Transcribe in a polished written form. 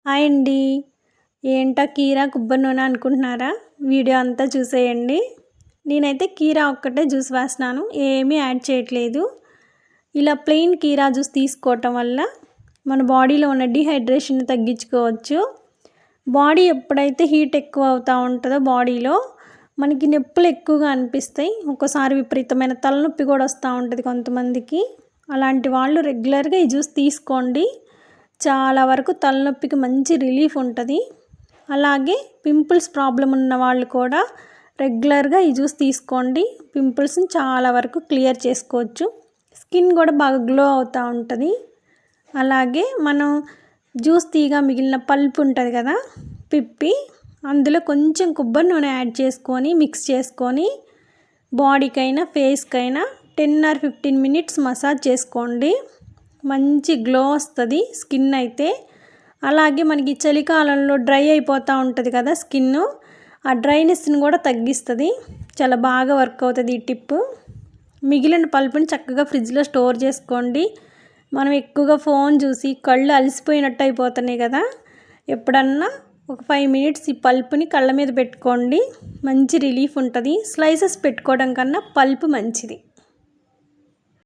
Hi అండి. ఏంటా కీరా కొబ్బరి నూనె అనుకుంటున్నారా? వీడియో అంతా చూసేయండి. నేనైతే కీరా ఒక్కటే జ్యూస్ వేస్తున్నాను, ఏమీ యాడ్ చేయట్లేదు. ఇలా ప్లెయిన్ కీరా జ్యూస్ తీసుకోవటం వల్ల మన బాడీలో ఉన్న డీహైడ్రేషన్ తగ్గించుకోవచ్చు. బాడీ ఎప్పుడైతే హీట్ ఎక్కువ అవుతూ ఉంటుందో బాడీలో మనకి నొప్పులు ఎక్కువగా అనిపిస్తాయి. ఒక్కోసారి విపరీతమైన తలనొప్పి కూడా వస్తూ ఉంటుంది కొంతమందికి. అలాంటి వాళ్ళు రెగ్యులర్గా ఈ జ్యూస్ తీసుకోండి. చాలా వరకు తలనొప్పికి మంచి రిలీఫ్ ఉంటుంది. అలాగే పింపుల్స్ ప్రాబ్లం ఉన్న వాళ్ళు కూడా రెగ్యులర్గా ఈ జ్యూస్ తీసుకోండి. పింపుల్స్ని చాలా వరకు క్లియర్ చేసుకోవచ్చు. స్కిన్ కూడా బాగా గ్లో అవుతూ ఉంటుంది. అలాగే మనం జ్యూస్ తీగా మిగిలిన పల్ప్ ఉంటుంది కదా, పిప్పి, అందులో కొంచెం కొబ్బరి నూనె యాడ్ చేసుకొని మిక్స్ చేసుకొని బాడీకైనా ఫేస్కైనా 10 or 15 minutes మసాజ్ చేసుకోండి. మంచి గ్లో వస్తుంది స్కిన్ అయితే. అలాగే మనకి చలికాలంలో డ్రై అయిపోతూ ఉంటుంది కదా స్కిన్, ఆ డ్రైనెస్ని కూడా తగ్గిస్తుంది. చాలా బాగా వర్క్ అవుతుంది ఈ టిప్. మిగిలిన పల్పుని చక్కగా ఫ్రిడ్జ్లో స్టోర్ చేసుకోండి. మనం ఎక్కువగా ఫోన్ చూసి కళ్ళు అలసిపోయినట్టు అయిపోతున్నాయి కదా, ఎప్పుడన్నా ఒక 5 minutes ఈ పల్పుని కళ్ళ మీద పెట్టుకోండి. మంచి రిలీఫ్ ఉంటుంది. స్లైసెస్ పెట్టుకోవడం కన్నా పల్పు మంచిది.